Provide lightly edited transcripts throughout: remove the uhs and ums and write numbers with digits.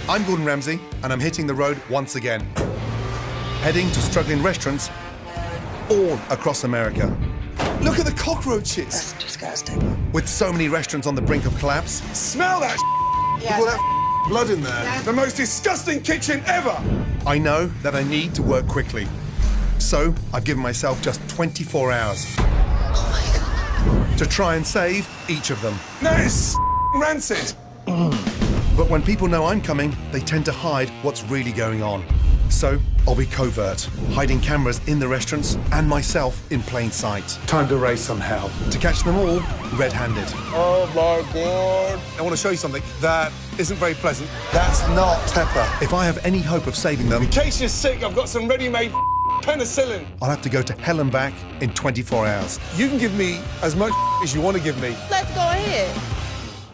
I'm Gordon Ramsay, and I'm hitting the road once again. Heading to struggling restaurants all across America. Look at the cockroaches. That's disgusting. With so many restaurants on the brink of collapse, Smell that Yeah. All that blood in there. The most disgusting kitchen ever. I know that I need to work quickly. So I've given myself just 24 hours to try and save each of them. No, it's rancid. But when people know I'm coming, they tend to hide what's really going on. So I'll be covert, hiding cameras in the restaurants and myself in plain sight. Time to raise some hell. To catch them all red-handed. Oh my God. I want to show you something that isn't very pleasant. That's not pepper. If I have any hope of saving them, In case you're sick, I've got some ready-made penicillin. I'll have to go to hell and back in 24 hours. You can give me as much as you want to give me. Let's go ahead,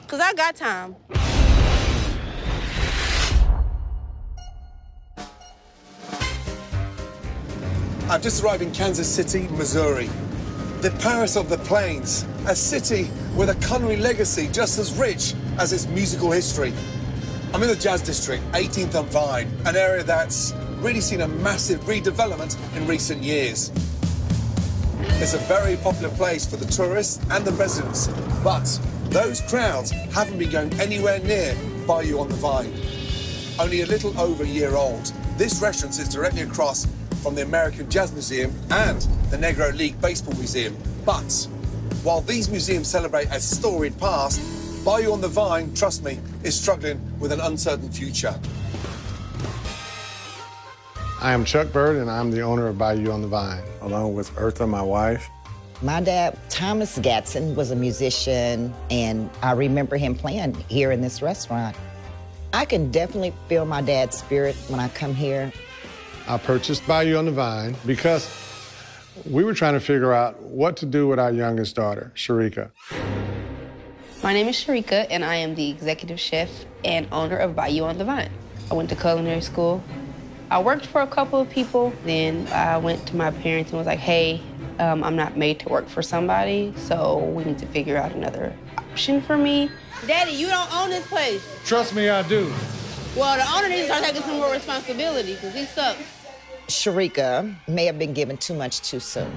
because I got time. I've just arrived in Kansas City, Missouri. The Paris of the Plains, a city with a culinary legacy just as rich as its musical history. I'm in the Jazz District, 18th and Vine, an area that's really seen a massive redevelopment in recent years. It's a very popular place for the tourists and the residents, but those crowds haven't been going anywhere near Bayou on the Vine. Only a little over a year old, this restaurant is directly across from the American Jazz Museum and the Negro League Baseball Museum. But while these museums celebrate a storied past, Bayou on the Vine, trust me, is struggling with an uncertain future. I am Chuck Bird, and I'm the owner of Bayou on the Vine, along with Eartha, my wife. My dad, Thomas Gatson, was a musician, and I remember him playing here in this restaurant. I can definitely feel my dad's spirit when I come here. I purchased Bayou on the Vine because we were trying to figure out what to do with our youngest daughter, Sharika. My name is Sharika, and I am the executive chef and owner of Bayou on the Vine. I went to culinary school. I worked for a couple of people. Then I went to my parents and was like, hey, I'm not made to work for somebody, so we need to figure out another option for me. Daddy, you don't own this place. Trust me, I do. Well, the owner needs to start taking some more responsibility, because he sucks. Sharika may have been given too much too soon.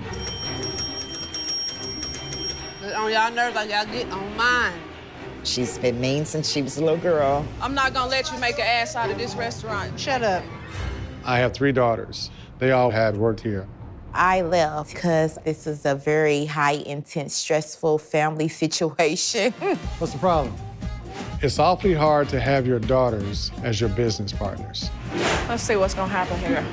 On y'all nerves like y'all get on mine. She's been mean since she was a little girl. I'm not gonna let you make an ass out of this restaurant. Shut up. I have 3 daughters. They all had worked here. I left because this is a very high, intense, stressful family situation. What's the problem? It's awfully hard to have your daughters as your business partners. Let's see what's gonna happen here.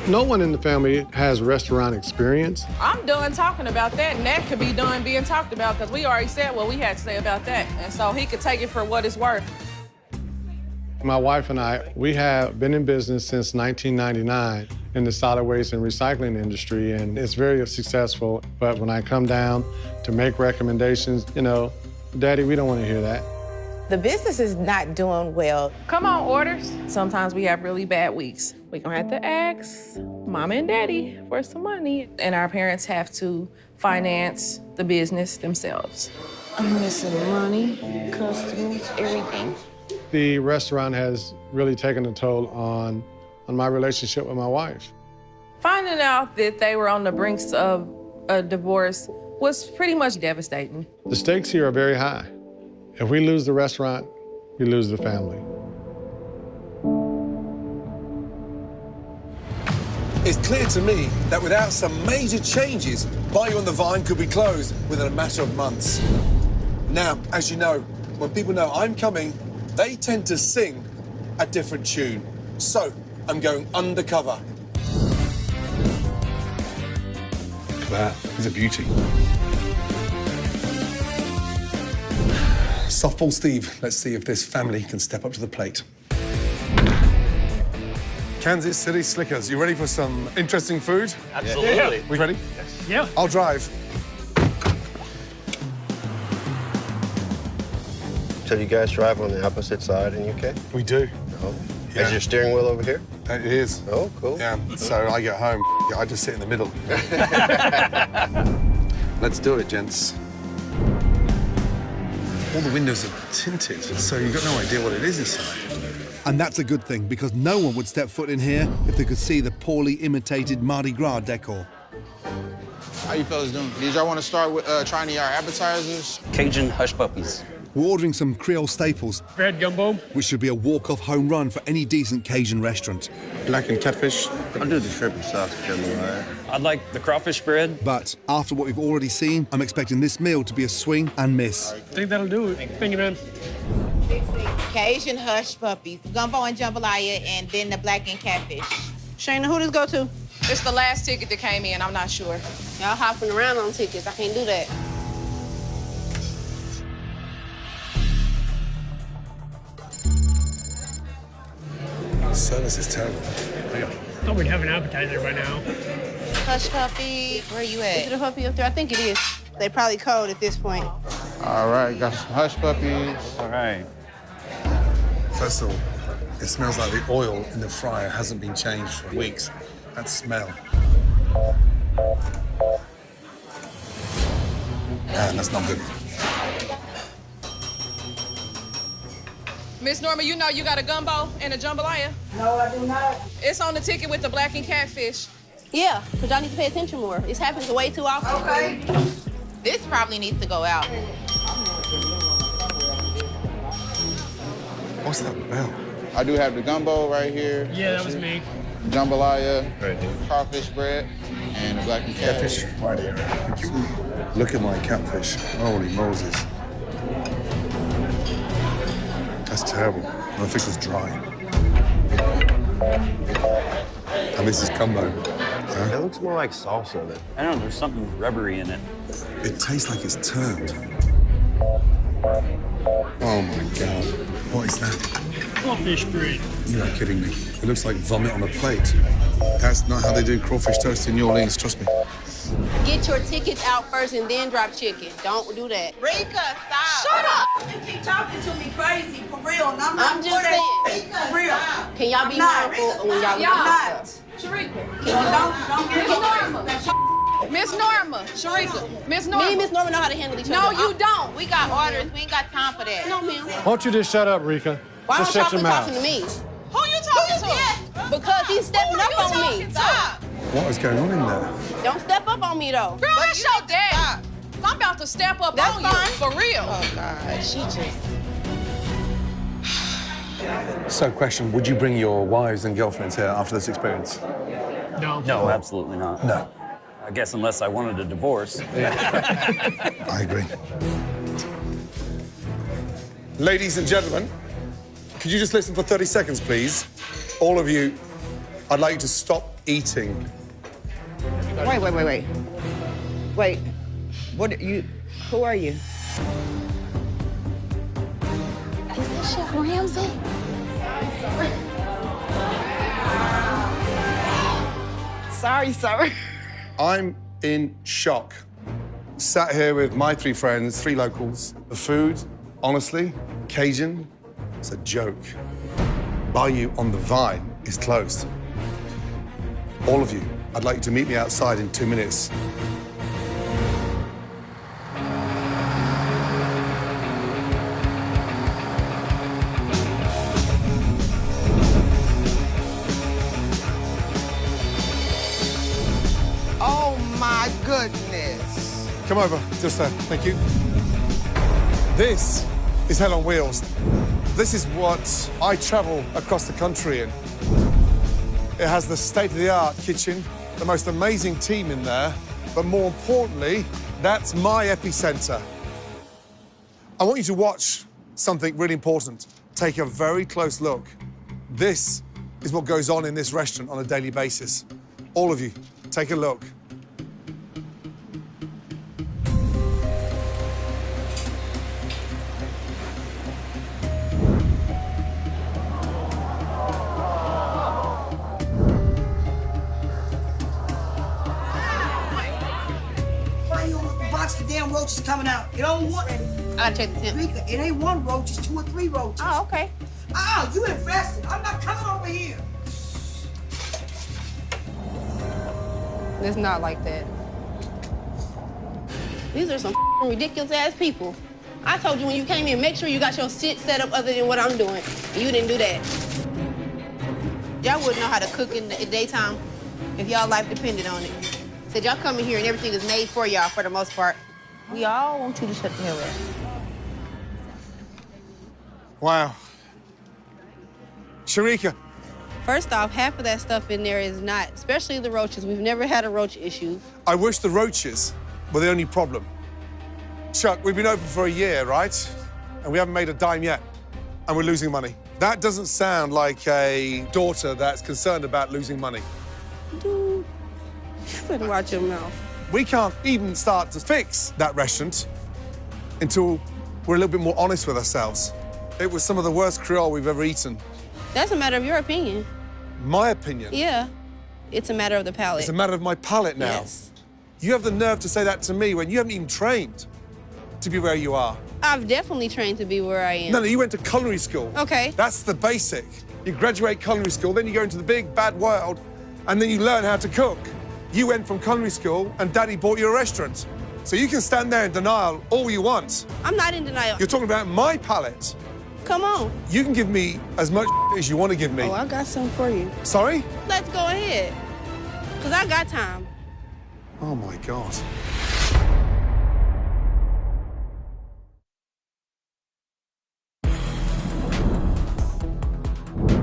No one in the family has restaurant experience. I'm done talking about that, and that could be done being talked about, because we already said what we had to say about that. And so he could take it for what it's worth. My wife and I, we have been in business since 1999 in the solid waste and recycling industry, and it's very successful. But when I come down to make recommendations, you know, Daddy, we don't want to hear that. The business is not doing well. Come on, orders. Sometimes we have really bad weeks. We're gonna have to ask Mama and Daddy for some money, and our parents have to finance the business themselves. I'm missing money, customers, everything. The restaurant has really taken a toll on my relationship with my wife. Finding out that they were on the brinks of a divorce was pretty much devastating. The stakes here are very high. If we lose the restaurant, we lose the family. It's clear to me that without some major changes, Bayou on the Vine could be closed within a matter of months. Now, as you know, when people know I'm coming, they tend to sing a different tune. So, I'm going undercover. Look at that, he's a beauty. Softball Steve, let's see if this family can step up to the plate. Kansas City Slickers, you ready for some interesting food? Absolutely. Yeah. We ready? Yes. Yeah. I'll drive. So you guys drive on the opposite side in UK? We do. Oh. Yeah. Is your steering wheel over here? It is. Oh, cool. Yeah, so I get home, I just sit in the middle. Let's do it, gents. All the windows are tinted, so you've got no idea what it is inside. And that's a good thing, because no one would step foot in here if they could see the poorly imitated Mardi Gras decor. How you fellas doing? Did y'all want to start with trying our appetizers? Cajun hush puppies. We're ordering some Creole staples. Bread gumbo. Which should be a walk-off home run for any decent Cajun restaurant. Blackened catfish. I'll do the shrimp and sausage on the line. I'd like the crawfish bread. But after what we've already seen, I'm expecting this meal to be a swing and miss. I think that'll do it. Thank you, man. Cajun hush puppies, gumbo and jambalaya, and then the blackened catfish. Shayna, who this go to? It's the last ticket that came in. I'm not sure. Y'all hopping around on tickets. I can't do that. Service is terrible. I thought we'd have an appetizer by now. Hush puppy, where you Is it at? a puppy up there? I think it is. They probably cold at this point. All right, got some hush puppies. All right. First of all, it smells like the oil in the fryer hasn't been changed for weeks. That smell. Man, that's not good. Miss Norma, you know you got a gumbo and a jambalaya? No, I do not. It's on the ticket with the blackened catfish. Yeah, because y'all need to pay attention more. It's happening way too often. Okay. This probably needs to go out. What's that bell? I do have the gumbo right here. Yeah, that was me. Jambalaya, crawfish bread, and the blackened catfish. Catfish right here. Look at my catfish. Holy Moses. That's terrible. My fish is dry. And this is gumbo. It looks more like salsa than... I don't know, there's something rubbery in it. It tastes like it's turned. Oh my God. What is that? Crawfish bread. You're not kidding me. It looks like vomit on a plate. That's not how they do crawfish toast in New Orleans, trust me. Get your tickets out first and then drop chicken. Don't do that. Rika, stop. Shut up! You keep talking to me crazy, for real, and I'm not I'm just saying. for real. Can y'all be Not. mindful when y'all Not. look Don't get Norma. Miss Norma. Sharika. Miss Norma. Me and Miss Norma know how to handle each No, other. you don't. We got orders. We ain't got time for that. No, ma'am. Why don't you just shut up, Rika? Why just don't shut y'all your be mouth. talking to me? Who you talking to? Because he's stepping up on me. Stop. What is going on in there? Don't step up on me, though. Girl, that's your dad. I'm about to step up That's on fine. you. For real. Oh, God. She just... So, question, would you bring your wives and girlfriends here after this experience? No. No, absolutely not. No. I guess unless I wanted a divorce. I agree. Ladies and gentlemen, could you just listen for 30 seconds, please? All of you, I'd like you to stop eating. Wait. Wait, what are you, who are you? Is this Chef Ramsay? Sorry, sir. I'm in shock. Sat here with my three friends, three locals. The food, honestly, Cajun, it's a joke. Bayou on the Vine is closed. All of you, I'd like you to meet me outside in 2 minutes. Oh, my goodness. Come over, just there, thank you. This is Hell on Wheels. This is what I travel across the country in. It has the state-of-the-art kitchen, the most amazing team in there, but more importantly, that's my epicenter. I want you to watch something really important. Take a very close look. This is what goes on in this restaurant on a daily basis. All of you, take a look. Box the damn roaches coming out. You don't want it. I gotta check the temp. Rika, it ain't one roach, it's 2 or 3 roaches. Oh, okay. You invested. I'm not coming over here. It's not like that. These are some ridiculous ass people. I told you when you came in, make sure you got your shit set up other than what I'm doing. You didn't do that. Y'all wouldn't know how to cook in the daytime if y'all life depended on it. Said y'all come in here and everything is made for y'all for the most part. We all want you to shut the hell up. Wow. Sharika. First off, half of that stuff in there is not, especially the roaches. We've never had a roach issue. I wish the roaches were the only problem. Chuck, we've been open for a year, right? And we haven't made a dime yet, and we're losing money. That doesn't sound like a daughter that's concerned about losing money. Dude, you better watch your mouth. We can't even start to fix that restaurant until we're a little bit more honest with ourselves. It was some of the worst Creole we've ever eaten. That's a matter of your opinion. My opinion? Yeah. It's a matter of the palate. It's a matter of my palate now. Yes. You have the nerve to say that to me when you haven't even trained to be where you are. I've definitely trained to be where I am. No, you went to culinary school. Okay. That's the basic. You graduate culinary school, then you go into the big, bad world, and then you learn how to cook. You went from culinary school, and Daddy bought you a restaurant. So you can stand there in denial all you want. I'm not in denial. You're talking about my palate. Come on. You can give me as much as you want to give me. Oh, I got something for you. Sorry? Let's go ahead. Because I got time. Oh, my God.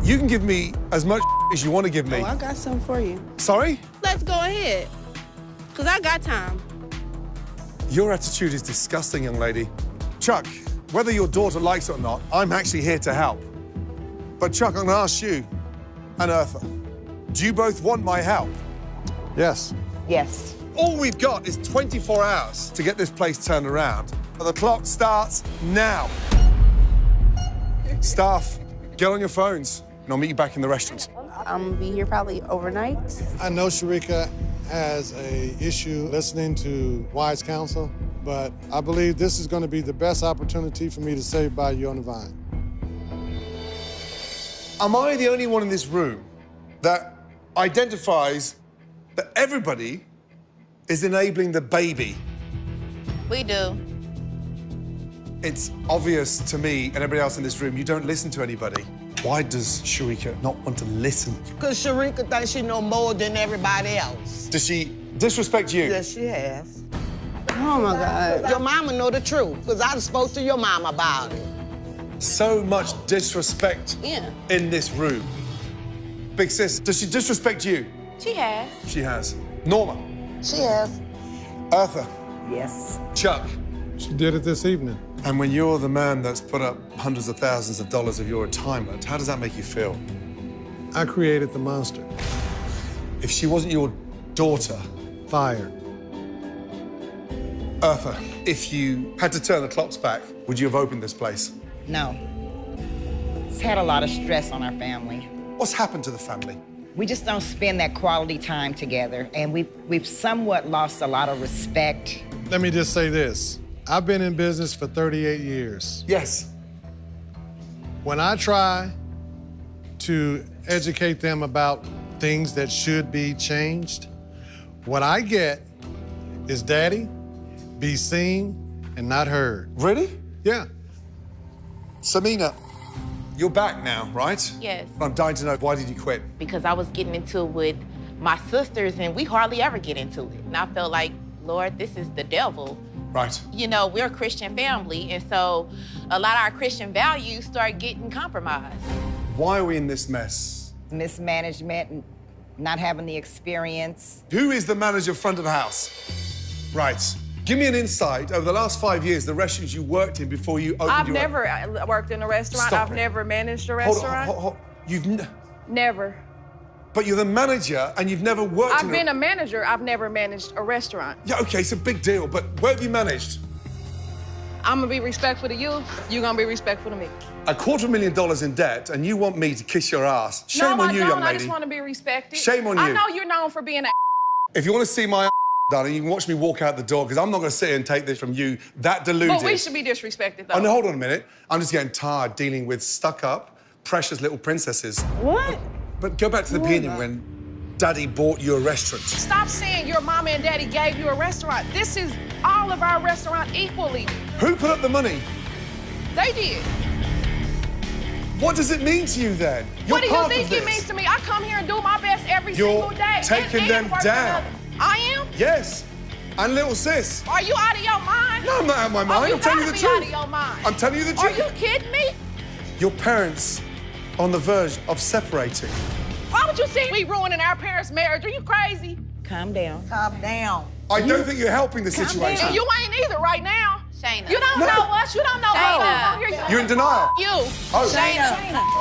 You can give me as much as you want to give me. Oh, I got something for you. Sorry? Let's go ahead. Because I got time. Your attitude is disgusting, young lady. Chuck, whether your daughter likes it or not, I'm actually here to help. But Chuck, I'm going to ask you and Eartha, do you both want my help? Yes. Yes. All we've got is 24 hours to get this place turned around. But the clock starts now. Staff, get on your phones, and I'll meet you back in the restaurant. I'm gonna be here probably overnight. I know Sharika has an issue listening to wise counsel, but I believe this is going to be the best opportunity for me to save Bayou on the Vine. Am I the only one in this room that identifies that everybody is enabling the baby? We do. It's obvious to me and everybody else in this room, you don't listen to anybody. Why does Sharika not want to listen? Because Sharika thinks she know more than everybody else. Does she disrespect you? Yes, she has. Oh, my God. Your mama know the truth, because I spoke to your mama about it. So much disrespect in this room. Big sis, does she disrespect you? She has. She has. Norma? She has. Eartha? Yes. Chuck? She did it this evening. And when you're the man that's put up hundreds of thousands of dollars of your retirement, how does that make you feel? I created the monster. If she wasn't your daughter... Fired. Eartha, if you had to turn the clocks back, would you have opened this place? No. It's had a lot of stress on our family. What's happened to the family? We just don't spend that quality time together, and we've somewhat lost a lot of respect. Let me just say this. I've been in business for 38 years. Yes. When I try to educate them about things that should be changed, what I get is daddy, be seen and not heard. Really? Yeah. Samina, you're back now, right? Yes. I'm dying to know, why did you quit? Because I was getting into it with my sisters and we hardly ever get into it. And I felt like, Lord, this is the devil. Right. You know, we're a Christian family, and so a lot of our Christian values start getting compromised. Why are we in this mess? Mismanagement, not having the experience. Who is the manager front of the house? Right. Give me an insight over the last 5 years, the restaurants you worked in before you opened I've your own. never worked in a restaurant. Stop I've it. never managed a Hold restaurant. on, hold on. You've Never. But you're the manager and you've never worked I've been a manager. I've never managed a restaurant. Yeah, okay, it's a big deal, but where have you managed? I'm gonna be respectful to you. You're gonna be respectful to me. $250,000 in debt, and you want me to kiss your ass. Shame on you, I don't. young lady. I just want to be respected. Shame on I you. know you're known for being a. If you want to see my darling, you can watch me walk out the door, because I'm not going to sit here and take this from you that deluded. But we should be disrespected, though. Oh, no, hold on a minute. I'm just getting tired dealing with stuck-up, precious little princesses. What? But go back to the beginning when Daddy bought you a restaurant. Stop saying your mama and daddy gave you a restaurant. This is all of our restaurant equally. Who put up the money? They did. What does it mean to you then? You're What do you part think of it this. means to me? I come here and do my best every You're single day. taking and them work for down. others. I am? Yes. And little sis. Are you out of your mind? No, I'm not out of my mind. Oh, I'm telling you the be truth. out of your mind. I'm telling you the Are truth. you kidding me? Your parents on the verge of separating. Why would you see me ruining our parents' marriage? Are you crazy? Calm down. Calm down. I don't think you're helping the situation. And you ain't either right now. Shayna. You don't No. know us. You don't know Shayna. us. You're in denial. You. Oh. Shayna.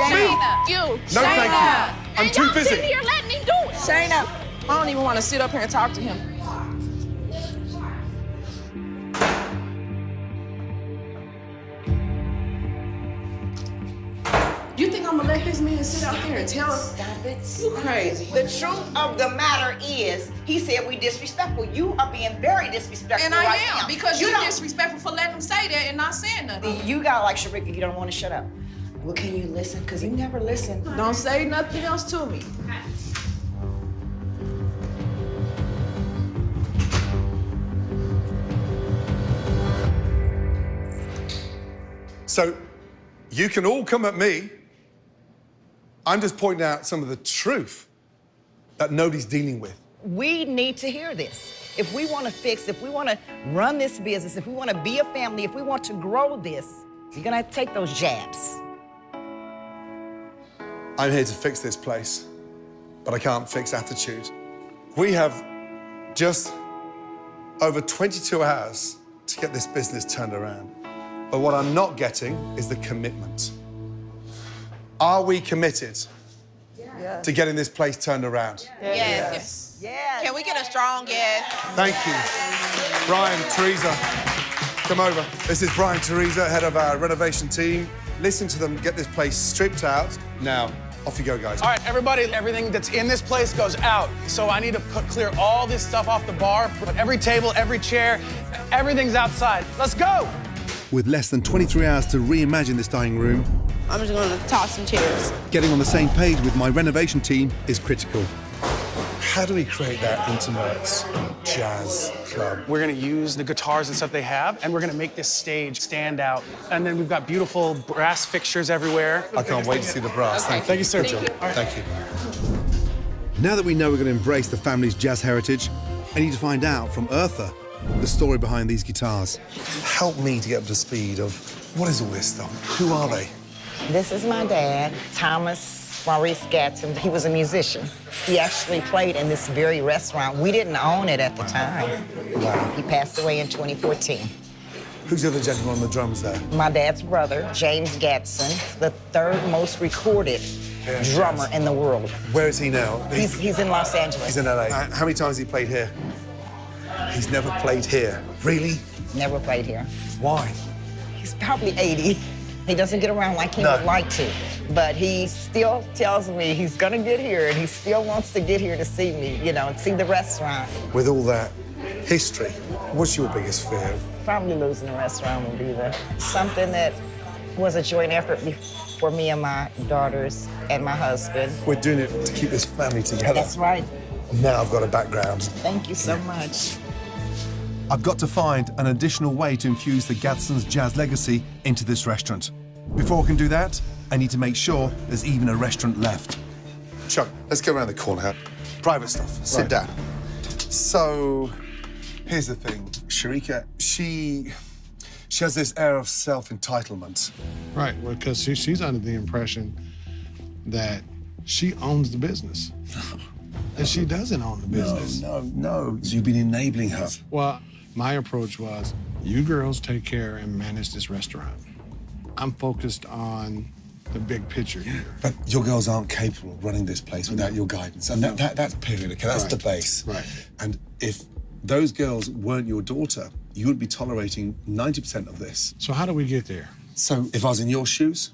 Shayna. You. No, Shayna. thank you. I'm And too y'all busy. sitting here letting him do it. Shayna. I don't even want to sit up here and talk to him. You think I'm gonna let this man sit out there and tell us? Stop it. You crazy. The truth of the matter is, he said we disrespectful. You are being very disrespectful And I right am, now. because you you're don't- disrespectful for letting him say that and not saying nothing. You got like Sharika, you don't want to shut up. Well, can you listen? Because you never listen. Don't say nothing else to me. So you can all come at me. I'm just pointing out some of the truth that nobody's dealing with. We need to hear this. If we want to fix, if we want to run this business, if we want to be a family, if we want to grow this, you're going to have to take those jabs. I'm here to fix this place, but I can't fix attitude. We have just over 22 hours to get this business turned around. But what I'm not getting is the commitment. Are we committed to getting this place turned around? Yes. Yes. Can we get a strong yes? Thank you. Brian, Teresa, come over. This is Brian, Teresa, head of our renovation team. Listen to them get this place stripped out. Now, off you go, guys. All right, everybody, everything that's in this place goes out. So I need to clear all this stuff off the bar. Put every table, every chair, everything's outside. Let's go. With less than 23 hours to reimagine this dining room, I'm just gonna toss some chairs. getting on the same page with my renovation team is critical. How do we create that intimate jazz club? We're gonna use the guitars and stuff they have, and we're gonna make this stage stand out. And then we've got beautiful brass fixtures everywhere. I can't wait to see the brass. Okay. Thank you, sir. Thank you. All right. Thank you. Now that we know we're going to embrace the family's jazz heritage, I need to find out from Eartha the story behind these guitars. Help me to get up to speed of what is all this stuff? Who are they? This is my dad, Thomas Maurice Gatson. He was a musician. He actually played in this very restaurant. We didn't own it at the time. Wow. He passed away in 2014. Who's the other gentleman on the drums there? My dad's brother, James Gatson, the third most recorded drummer in the world. Where is he now? He's in Los Angeles. He's in LA. How many times has he played here? He's never played here. Really? Never played here. Why? He's probably 80. He doesn't get around like he No. would like to. But he still tells me he's gonna get here, and he still wants to get here to see me, you know, and see the restaurant. With all that history, what's your biggest fear? Probably losing the restaurant would be something that was a joint effort for me and my daughters and my husband. We're doing it to keep this family together. That's right. Now I've got a background. Thank you so much. I've got to find an additional way to infuse the Gadsden's jazz legacy into this restaurant. Before I can do that, I need to make sure there's even a restaurant left. Chuck, let's go around the corner here. Private stuff. Sit down. So, here's the thing. Sharika, she has this air of self-entitlement. Right, well, because she's under the impression that she owns the business. And she doesn't own the business. No. You've been enabling her. Well, my approach was, you girls take care and manage this restaurant. I'm focused on the big picture here. But your girls aren't capable of running this place without your guidance. And that's period, okay? That's the base. Right. And if those girls weren't your daughter, you would be tolerating 90% of this. So how do we get there? So if I was in your shoes,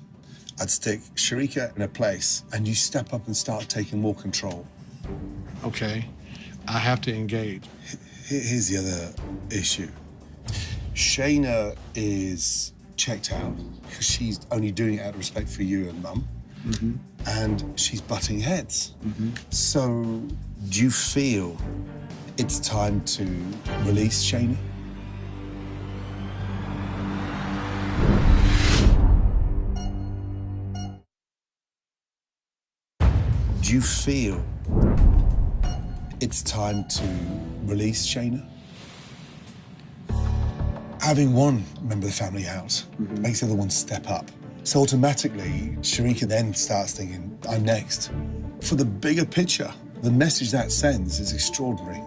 I'd stick Sharika in a place and you step up and start taking more control. Okay, I have to engage. Here's the other issue. Shayna is checked out because she's only doing it out of respect for you and Mum. Mm-hmm. And she's butting heads. Mm-hmm. So do you feel it's time to release Shayna? Do you feel it's time to release Shayna? Having one member of the family out makes the other one step up. So automatically, Sharika then starts thinking, I'm next. For the bigger picture, the message that sends is extraordinary.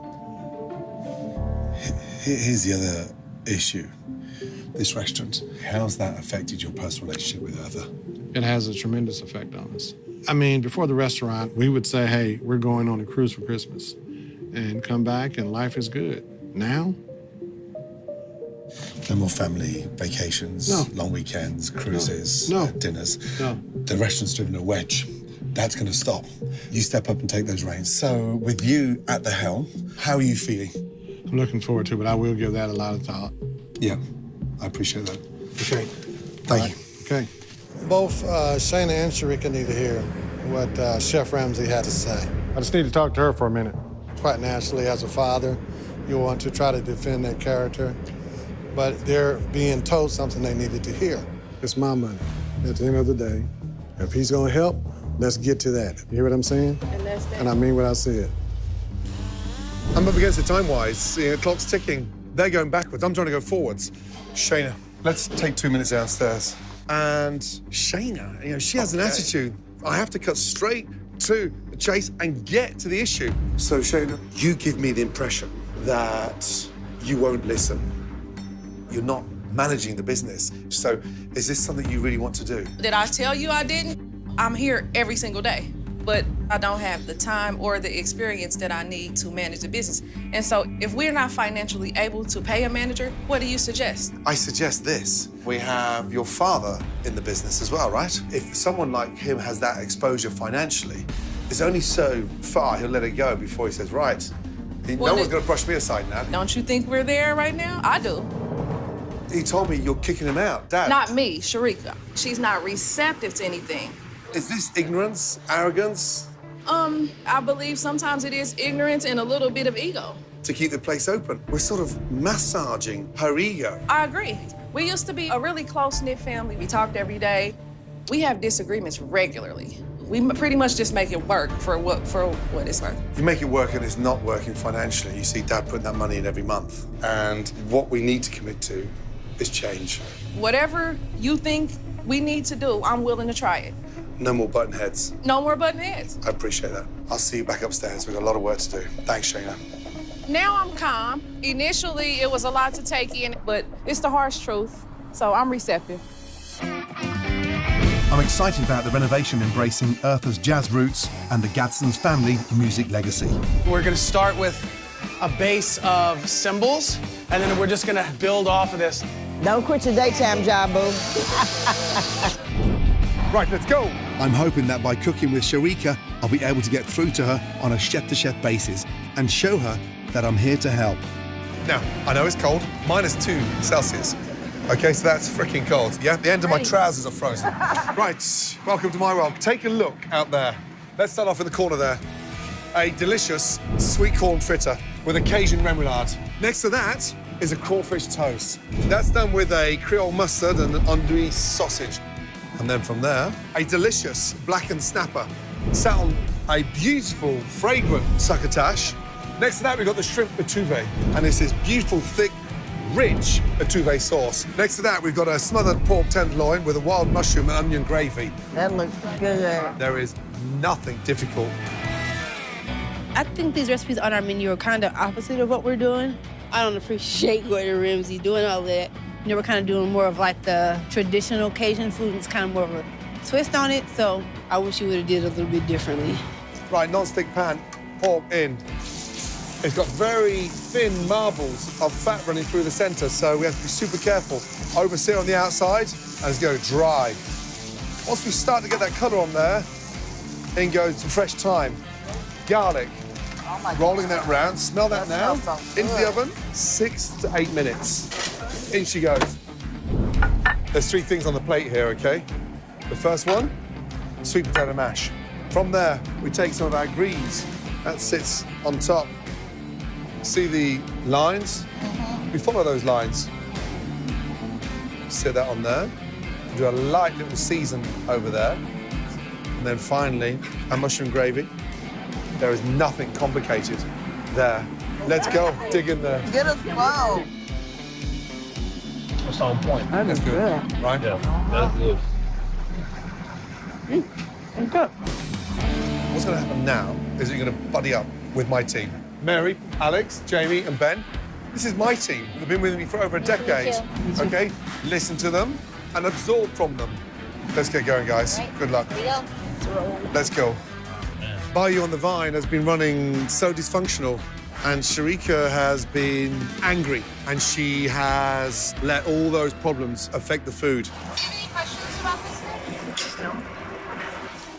Here's the other issue. This restaurant, how's that affected your personal relationship with Eartha? It has a tremendous effect on us. I mean, before the restaurant, we would say, hey, we're going on a cruise for Christmas, and come back and life is good. Now? No more family vacations, long weekends, cruises, dinners. No. The restaurant's driven a wedge. That's going to stop. You step up and take those reins. So with you at the helm, how are you feeling? I'm looking forward to it, but I will give that a lot of thought. Yeah, I appreciate that. Okay. Thank you. Okay. Both Shayna and Sharika need to hear what Chef Ramsay had to say. I just need to talk to her for a minute. Quite naturally, as a father, you want to try to defend that character, but they're being told something they needed to hear. It's my money. At the end of the day, if he's gonna help, let's get to that. You hear what I'm saying? And I mean what I said. I'm up against it time-wise. The clock's ticking. They're going backwards. I'm trying to go forwards. Shayna, let's take 2 minutes downstairs. And Shayna, you know, she has an attitude. I have to cut straight to the chase and get to the issue. So, Shayna, you give me the impression that you won't listen. You're not managing the business. So, is this something you really want to do? Did I tell you I didn't? I'm here every single day, but I don't have the time or the experience that I need to manage the business. And so if we're not financially able to pay a manager, what do you suggest? I suggest this. We have your father in the business as well, right? If someone like him has that exposure financially, it's only so far he'll let it go before he says, right, no one's going to brush me aside now. Don't you think we're there right now? I do. He told me you're kicking him out, Dad. Not me, Sharika. She's not receptive to anything. Is this ignorance, arrogance? I believe sometimes it is ignorance and a little bit of ego. To keep the place open. We're sort of massaging her ego. I agree. We used to be a really close-knit family. We talked every day. We have disagreements regularly. We pretty much just make it work for what it's worth. You make it work and it's not working financially. You see Dad putting that money in every month. And what we need to commit to is change. Whatever you think we need to do, I'm willing to try it. No more button heads. No more button heads. I appreciate that. I'll see you back upstairs. We've got a lot of work to do. Thanks, Shayna. Now I'm calm. Initially, it was a lot to take in, but it's the harsh truth, so I'm receptive. I'm excited about the renovation embracing Eartha's jazz roots and the Gadsden's family music legacy. We're gonna start with a base of cymbals, and then we're just gonna build off of this. Don't quit your daytime job, boo. Right, let's go. I'm hoping that by cooking with Sharika, I'll be able to get through to her on a chef-to-chef basis and show her that I'm here to help. Now, I know it's cold, -2 Celsius. Okay, so that's freaking cold. Yeah, the end of my trousers are frozen. Right, welcome to my world. Take a look out there. Let's start off in the corner there. A delicious sweet corn fritter with a Cajun remoulade. Next to that is a crawfish toast. That's done with a Creole mustard and an andouille sausage. And then from there, a delicious blackened snapper sat on a beautiful, fragrant succotash. Next to that, we've got the shrimp etouffee. And it's this beautiful, thick, rich etouffee sauce. Next to that, we've got a smothered pork tenderloin with a wild mushroom and onion gravy. That looks good. There is nothing difficult. I think these recipes on our menu are kind of opposite of what we're doing. I don't appreciate Gordon Ramsay doing all that. You know, we're kind of doing more of like the traditional Cajun food, and it's kind of more of a twist on it, so I wish you would have did it a little bit differently. Right, non-stick pan, pork in. It's got very thin marbles of fat running through the center, so we have to be super careful. Oversear on the outside, and it's going dry. Once we start to get that color on there, in goes some fresh thyme, garlic, rolling that round. Smell that now. Into the oven, 6 to 8 minutes. In she goes. There's 3 things on the plate here, okay? The first one, sweet potato mash. From there, we take some of our greens. That sits on top. See the lines? We follow those lines. Sit that on there. Do a light little season over there. And then finally, a mushroom gravy. There is nothing complicated there. Let's go, dig in there. Get us wow. That's on point. That's good, right? Yeah, that's good. Okay. What's going to happen now is you're going to buddy up with my team. Mary, Alex, Jamie, and Ben. This is my team. They've been with me for over a decade. Okay? Listen to them and absorb from them. Let's get going, guys. Right. Good luck. Here we go. Let's go. Bayou on the Vine has been running so dysfunctional, and Sharika has been angry, and she has let all those problems affect the food. Any questions about this thing? No.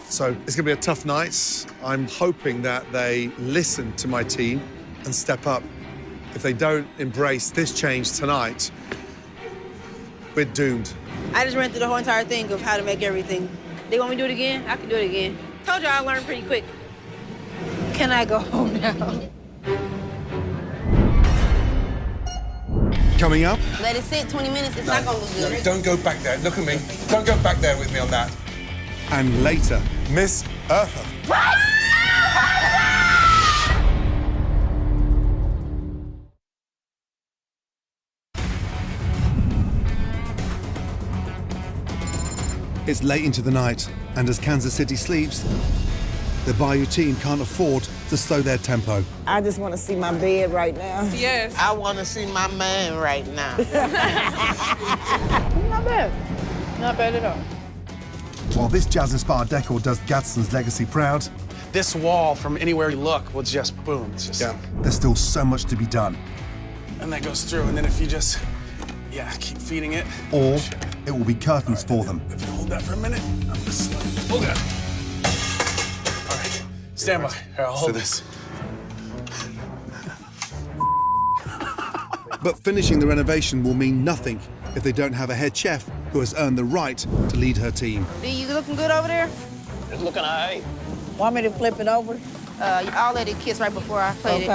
So it's going to be a tough night. I'm hoping that they listen to my team and step up. If they don't embrace this change tonight, we're doomed. I just ran through the whole entire thing of how to make everything. They want me to do it again? I can do it again. Told you I learned pretty quick. Can I go home now? Coming up. Let it sit 20 minutes, it's not gonna look good. No, don't go back there. Look at me. Don't go back there with me on that. And later. Miss Eartha. It's late into the night, and as Kansas City sleeps, the Bayou team can't afford to slow their tempo. I just want to see my bed right now. Yes. I want to see my man right now. Not bad. Not bad at all. While this jazz-inspired decor does Gadsden's legacy proud, This wall, from anywhere you look, will just boom. It's just, there's still so much to be done. And that goes through, and then if you just, keep feeding it. Or it will be curtains for them. If you hold that for a minute, I'm just hold that. All right, stand by. Here, I'll hold this. But finishing the renovation will mean nothing if they don't have a head chef who has earned the right to lead her team. You looking good over there? It's looking all right. Want me to flip it over? I'll let it kiss right before I plate it.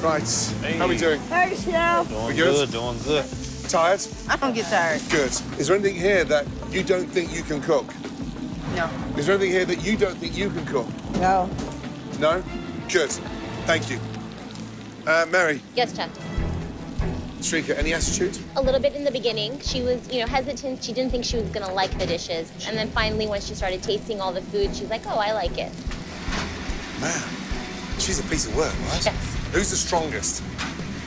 Right. Hey. How we doing? Hey, Chef. We good? Doing good. Tired? I don't get tired. Good. Is there anything here that you don't think you can cook? No. Is there anything here that you don't think you can cook? No. No? Good. Thank you. Mary. Yes, Chef. Sharika, any attitude? A little bit in the beginning. She was, hesitant. She didn't think she was gonna like the dishes. And then finally, when she started tasting all the food, she's like, oh, I like it. Man, she's a piece of work, right? Yes. Who's the strongest?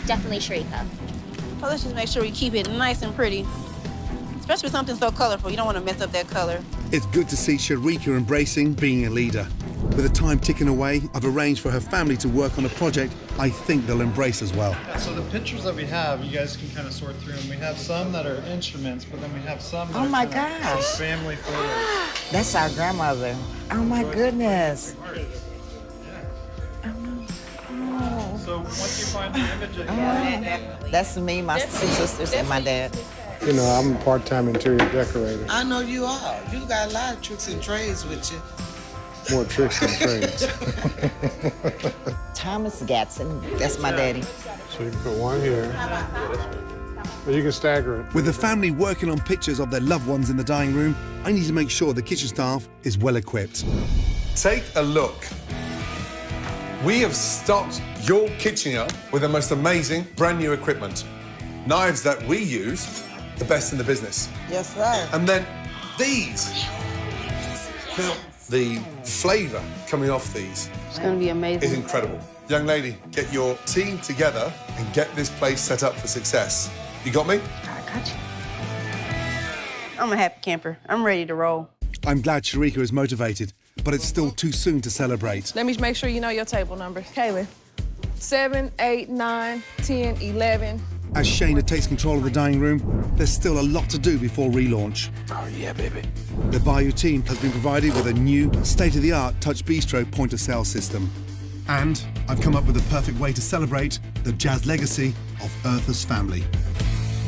Definitely Sharika. Well, let's just make sure we keep it nice and pretty. Especially with something so colorful. You don't want to mess up that color. It's good to see Sharika embracing being a leader. With the time ticking away, I've arranged for her family to work on a project I think they'll embrace as well. So the pictures that we have, you guys can kind of sort through them. We have some that are instruments, but then we have some that Oh my are kind of gosh. family photos. That's our grandmother. Oh my goodness. So once you find the image of That's me, my two sisters, and my dad. You know, I'm a part-time interior decorator. I know you are. You got a lot of tricks and trades with you. More tricks than trades. Thomas Gatson, that's my daddy. So you can put one here. But you can stagger it. With the family working on pictures of their loved ones in the dining room, I need to make sure the kitchen staff is well equipped. Take a look. We have stocked your kitchen up with the most amazing brand new equipment. Knives that we use, the best in the business. Yes, sir. And then these. Now, the flavor coming off these It's gonna be amazing. is incredible. Young lady, get your team together and get this place set up for success. You got me? I got you. I'm a happy camper. I'm ready to roll. I'm glad Sharika is motivated, but it's still too soon to celebrate. Let me make sure you know your table numbers. Kaylin, 7, 8, 9, 10, 11. As Shayna takes control of the dining room, there's still a lot to do before relaunch. Oh, yeah, baby. The Bayou team has been provided with a new, state-of-the-art Touch Bistro point-of-sale system. And I've come up with the perfect way to celebrate the jazz legacy of Eartha's family.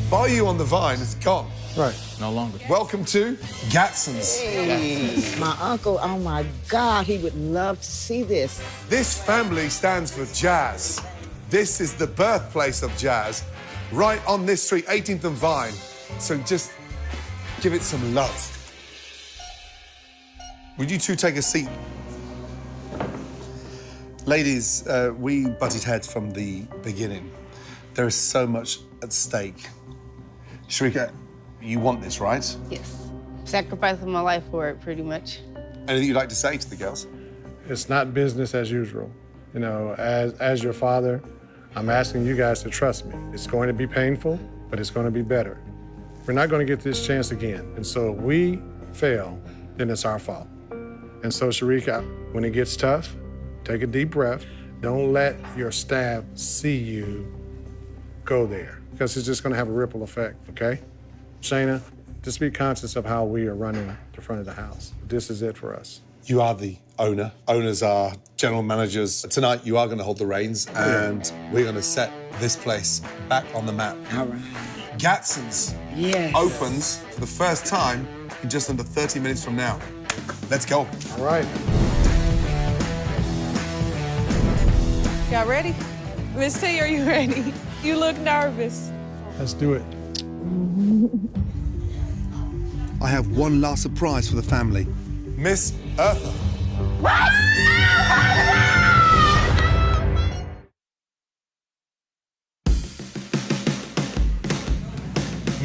Bayou on the Vine is gone. Right. No longer. Welcome to Gadsden's. Hey, my uncle, oh my God, he would love to see this. This family stands for jazz. This is the birthplace of jazz, right on this street, 18th and Vine. So just give it some love. Would you two take a seat? Ladies, we butted heads from the beginning. There is so much at stake. Sharika, you want this, right? Yes. Sacrificing my life for it, pretty much. Anything you'd like to say to the girls? It's not business as usual. You know, as your father, I'm asking you guys to trust me. It's going to be painful, but it's going to be better. We're not going to get this chance again. And so if we fail, then it's our fault. And so, Sharika, when it gets tough, take a deep breath. Don't let your staff see you go there, because it's just going to have a ripple effect, okay? Shayna, just be conscious of how we are running the front of the house. This is it for us. You are the owner. Owners are general managers. Tonight, you are going to hold the reins, and we're going to set this place back on the map. All right. Gatson's opens for the first time in just under 30 minutes from now. Let's go. All right. Y'all ready? Miss T, are you ready? You look nervous. Let's do it. I have one last surprise for the family. Miss Eartha.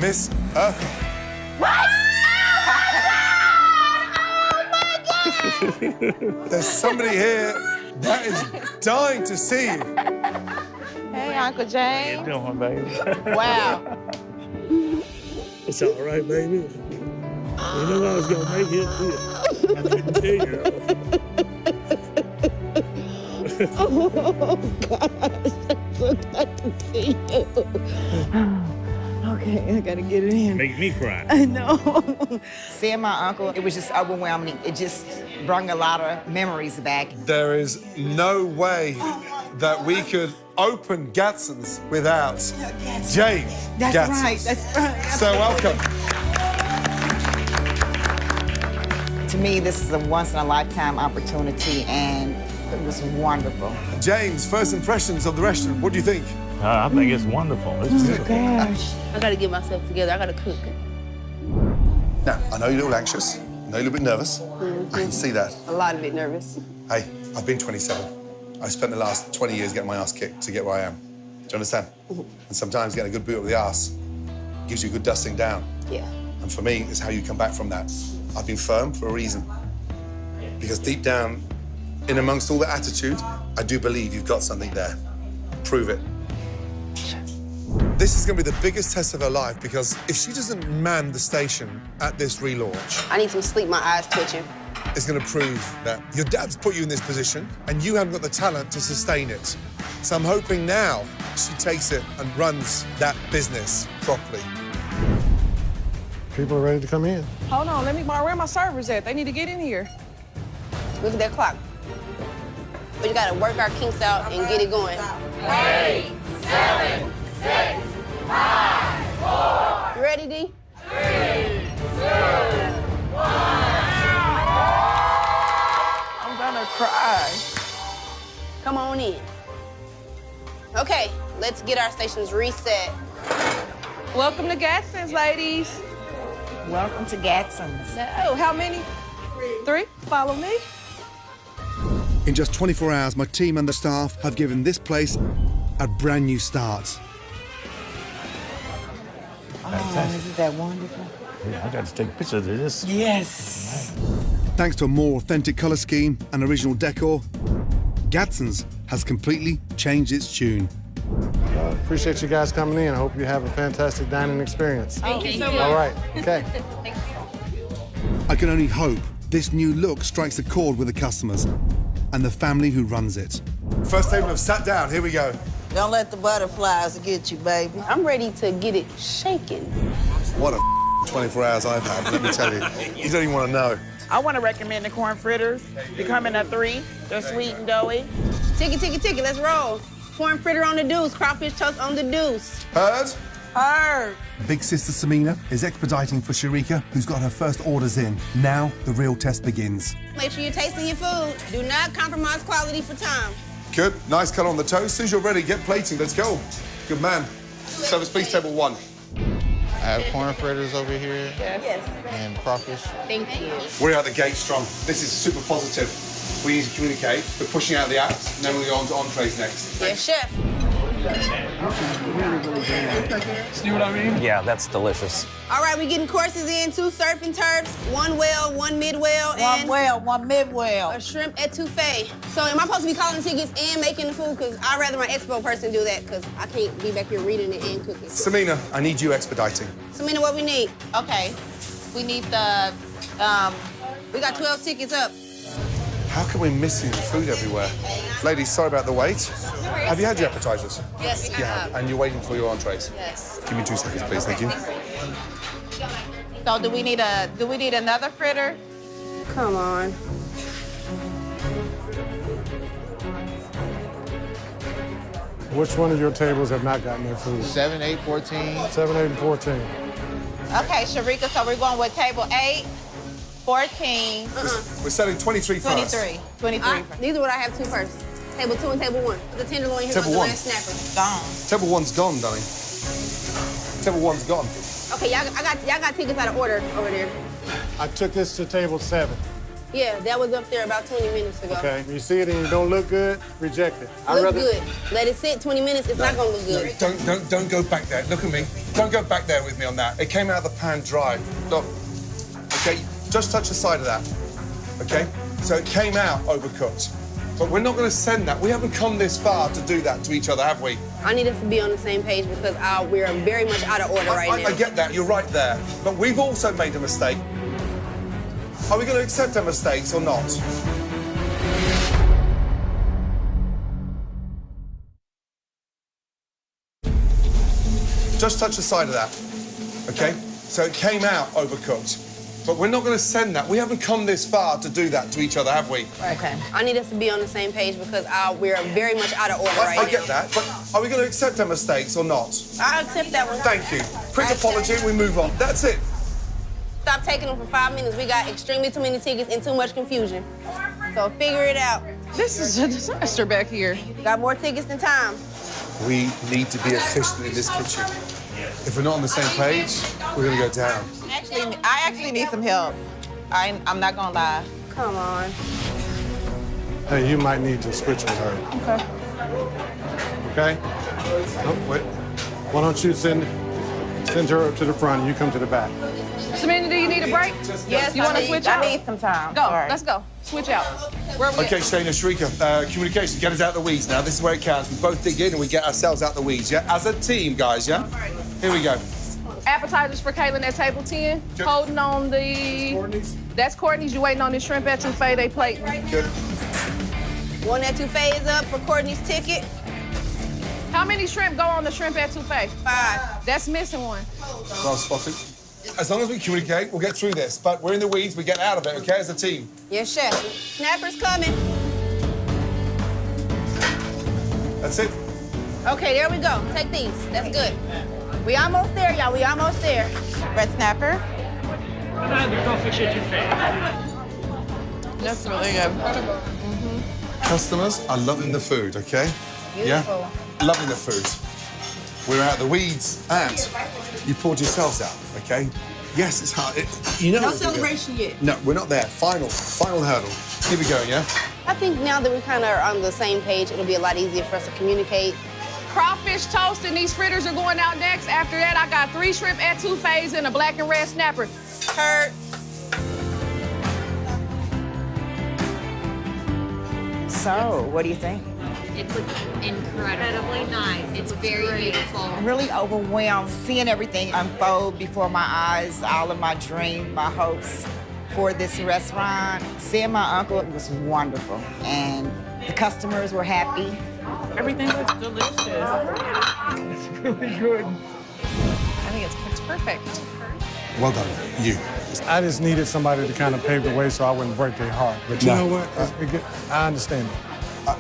Miss Eartha. There's somebody here that is dying to see you. Hey, Uncle James. How you doing, baby? Wow. It's all right, baby. You knew I was gonna make it. I didn't tell you. Oh, gosh. I'm so glad to see you. Okay, I gotta get it in. Make me cry. I know. Seeing my uncle, it was just overwhelming. It just brought a lot of memories back. There is no way that we could open Gatson's without James That's Gatson's. right, that's right. So welcome. To me, this is a once-in-a-lifetime opportunity, and it was wonderful. James, first impressions of the restaurant, what do you think? I think it's wonderful. It's beautiful. Gosh. I gotta get myself together. I gotta cook. Now, I know you're a little anxious. I know you're a little bit nervous. I can see that. A lot of it nervous. Hey, I've been 27. I spent the last 20 years getting my ass kicked to get where I am. Do you understand? And sometimes getting a good boot up the ass gives you a good dusting down. Yeah. And for me, it's how you come back from that. I've been firm for a reason. Because deep down, in amongst all the attitude, I do believe you've got something there. Prove it. This is going to be the biggest test of her life, because if she doesn't man the station at this relaunch, I need some sleep, my eyes twitching. it's going to prove that your dad's put you in this position and you haven't got the talent to sustain it. So I'm hoping now she takes it and runs that business properly. People are ready to come in. Hold on, where are my servers at? They need to get in here. Look at that clock. We gotta work our kinks out and get it going. 8, 7, 6, 5, 4. You ready, D? 3, 2, 1. I'm gonna cry. Come on in. Okay, let's get our stations reset. Welcome to Gatson's, ladies. Welcome to Gatson's. Oh, how many? 3. Follow me. In just 24 hours, my team and the staff have given this place a brand new start. Oh, isn't that wonderful? Yeah, I got to take pictures of this. Yes. Thanks to a more authentic colour scheme and original decor, Gatson's has completely changed its tune. Appreciate you guys coming in. I hope you have a fantastic dining experience. Thank you so much. All right, okay. I can only hope this new look strikes a chord with the customers and the family who runs it. First table have sat down. Here we go. Don't let the butterflies get you, baby. I'm ready to get it shaking. What a 24 hours I've had, let me tell you. You don't even want to know. I want to recommend the corn fritters. They come in a 3. They're sweet and doughy. Ticket, let's roll. Corn fritter on the deuce, crawfish toast on the deuce. Heard? Heard. Big sister Samina is expediting for Sharika, who's got her first orders in. Now the real test begins. Make sure you're tasting your food. Do not compromise quality for time. Good. Nice cut on the toast. As soon as you're ready, get plating. Let's go. Good man. Service, please, table 1. I have corn fritters over here. Yes. And crawfish. Thank you. We're out the gate strong. This is super positive. We need to communicate. We're pushing out the apps, and then we'll go on to entrees next. Yes, chef. See what I mean? Yeah, that's delicious. All right, we getting courses in, 2 surf and turfs, 1 well, 1 mid-well, and... 1 well, 1 mid-well. A shrimp etouffee. So am I supposed to be calling the tickets and making the food? Because I'd rather my expo person do that, because I can't be back here reading it and cooking. Samina, I need you expediting. Samina, what we need? Okay. We need the, We got 12 tickets up. How come we're missing food everywhere? Ladies, sorry about the wait. Have you had your appetizers? Yes, I have. And you're waiting for your entrees? Yes. Give me 2 seconds, please. Thank you. So do we need another fritter? Come on. Which one of your tables have not gotten their food? 7, 8, 14. 7, 8, and 14. Okay, Sharika, so we're going with table 8, 14. We're selling 23 first. 23. These are what I have 2 first. Table 2 and table 1. The tenderloin here Table goes the 1. last snapper. Gone. Table 1's gone, darling. Table 1's gone. Okay, y'all got tickets out of order over there. I took this to table 7. Yeah, that was up there about 20 minutes ago. Okay, you see it and it don't look good, reject it. Look good. Let it sit 20 minutes, it's not gonna look good. Don't go back there. Look at me. Don't go back there with me on that. It came out of the pan dry. Look. Okay, just touch the side of that. Okay? So it came out overcooked. But we're not going to send that. We haven't come this far to do that to each other, have we? I need us to be on the same page because we're very much out of order right now. I get that. You're right there. But we've also made a mistake. Are we going to accept our mistakes or not? Just touch the side of that. Okay? So it came out overcooked. But we're not going to send that. We haven't come this far to do that to each other, have we? Okay. I need us to be on the same page because we're very much out of order right now. I get that, but are we going to accept our mistakes or not? I'll accept that one. Thank you. Quick apology, we move on. That's it. Stop taking them for 5 minutes. We got extremely too many tickets and too much confusion. So figure it out. This is a disaster back here. Got more tickets than time. We need to be efficient in this kitchen. If we're not on the same page, we're going to go down. I actually need some help. I'm not gonna lie. Come on. Hey, you might need to switch with her. Okay. Okay? Oh, wait. Why don't you send her up to the front and you come to the back? Samantha, do you need a break? Yes, You want to switch out? I need some time. Go, Sorry. let's go. Switch out. Where are we Okay, at? Shayna, Sharika, communication, get us out the weeds now. This is where it counts. We both dig in and we get ourselves out the weeds, yeah? As a team, guys, yeah? Here we go. Appetizers for Kaylin at table 10. Good. Holding on the... That's Courtney's. You waiting on the shrimp etouffee they plate. Good. One etouffee is up for Courtney's ticket. How many shrimp go on the shrimp etouffee? 5. That's missing one. Well spotted. As long as we communicate, we'll get through this. But we're in the weeds, we get out of it, okay, as a team? Yes, chef. Snapper's coming. That's it. Okay, there we go. Take these. That's good. We almost there, y'all. We almost there. Red snapper. And I had the crawfish etouffee. That's really good. Customers are loving the food, okay? Beautiful. Yeah? Loving the food. We're out of the weeds and you poured yourselves out, okay? Yes, it's hard. You know No it's gonna go. celebration yet. No, we're not there. Final hurdle. Here we go, yeah? I think now that we kind of are on the same page, it'll be a lot easier for us to communicate. Crawfish toast and these fritters are going out next. After that, I got 3 shrimp etouffees and a black and red snapper. Kurt. So, what do you think? It's incredibly nice. It's very beautiful. I'm really overwhelmed seeing everything unfold before my eyes, all of my dreams, my hopes for this restaurant. Seeing my uncle was wonderful, and the customers were happy. Everything looks delicious. It's really good. I think it's cooked perfect. Well done, you. I just needed somebody to kind of pave the way so I wouldn't break their heart. But you know what? I understand that.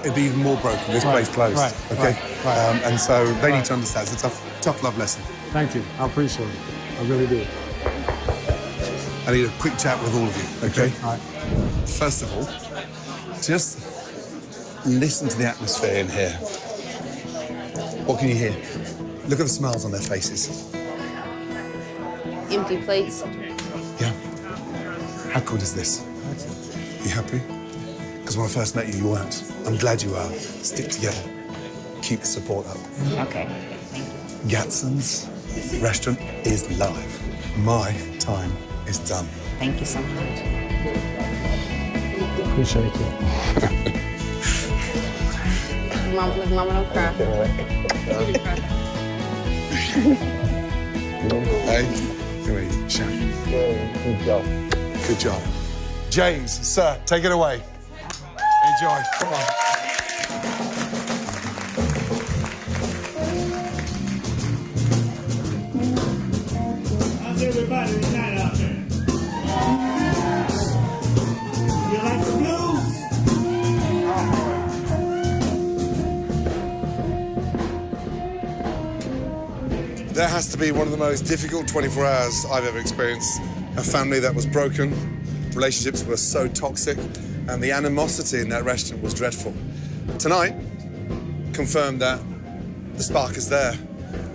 It'd be even more broken. This place closed. Right. Okay. Right. And so they need to understand. It's a tough love lesson. Thank you. I appreciate it. I really do. I need a quick chat with all of you. Okay. All right. First of all, just listen to the atmosphere in here. What can you hear? Look at the smiles on their faces. empty plates. Yeah. How good is this? You happy? Because when I first met you, you weren't. I'm glad you are. Stick together. Keep the support up. Okay. Thank you. Gatson's restaurant is live. My time is done. Thank you so much. Appreciate you. Mama don't cry. Hey, come here, chef. Good job. Good job. James, sir, take it away. Enjoy. Come on. How's everybody tonight out there? You like the blues? That has to be one of the most difficult 24 hours I've ever experienced. A family that was broken, relationships were so toxic, and the animosity in that restaurant was dreadful. Tonight, confirmed that the spark is there.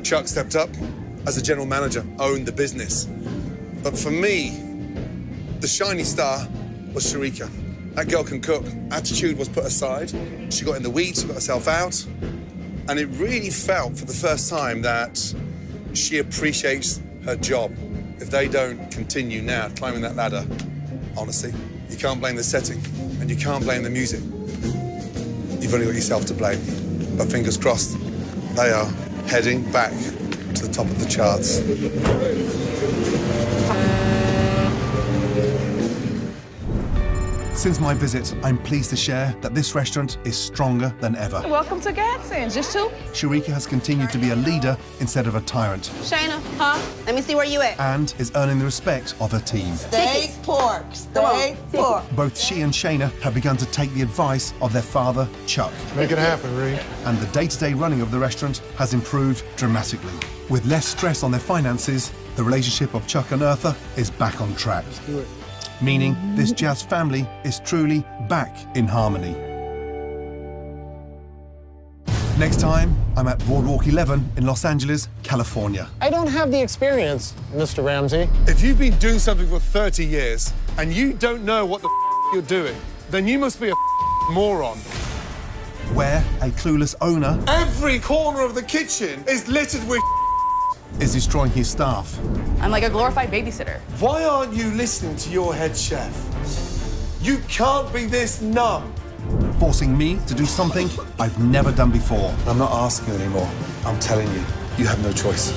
Chuck stepped up as a general manager, owned the business. But for me, the shiny star was Sharika. That girl can cook. Attitude was put aside. She got in the weeds, she got herself out. And it really felt for the first time that she appreciates her job. If they don't continue now climbing that ladder, honestly, you can't blame the setting and you can't blame the music. You've only got yourself to blame. But fingers crossed, they are heading back to the top of the charts. Since my visit, I'm pleased to share that this restaurant is stronger than ever. Welcome to Gadsden's. Just two? Sharika has continued to be a leader instead of a tyrant, Shayna, huh? Let me see where you at. and is earning the respect of her team. Steak pork. Steak pork. Both she and Shayna have begun to take the advice of their father, Chuck. Make it happen, Reed. And the day-to-day running of the restaurant has improved dramatically. With less stress on their finances, the relationship of Chuck and Eartha is back on track. Let's do it. Meaning this jazz family is truly back in harmony. Next time, I'm at Boardwalk 11 in Los Angeles, California. I don't have the experience, Mr. Ramsay. If you've been doing something for 30 years and you don't know what the you're doing, then you must be a moron. Where a clueless owner Every corner of the kitchen is littered with is destroying his staff. I'm like a glorified babysitter. Why aren't you listening to your head chef? You can't be this numb. Forcing me to do something I've never done before. I'm not asking anymore. I'm telling you, you have no choice.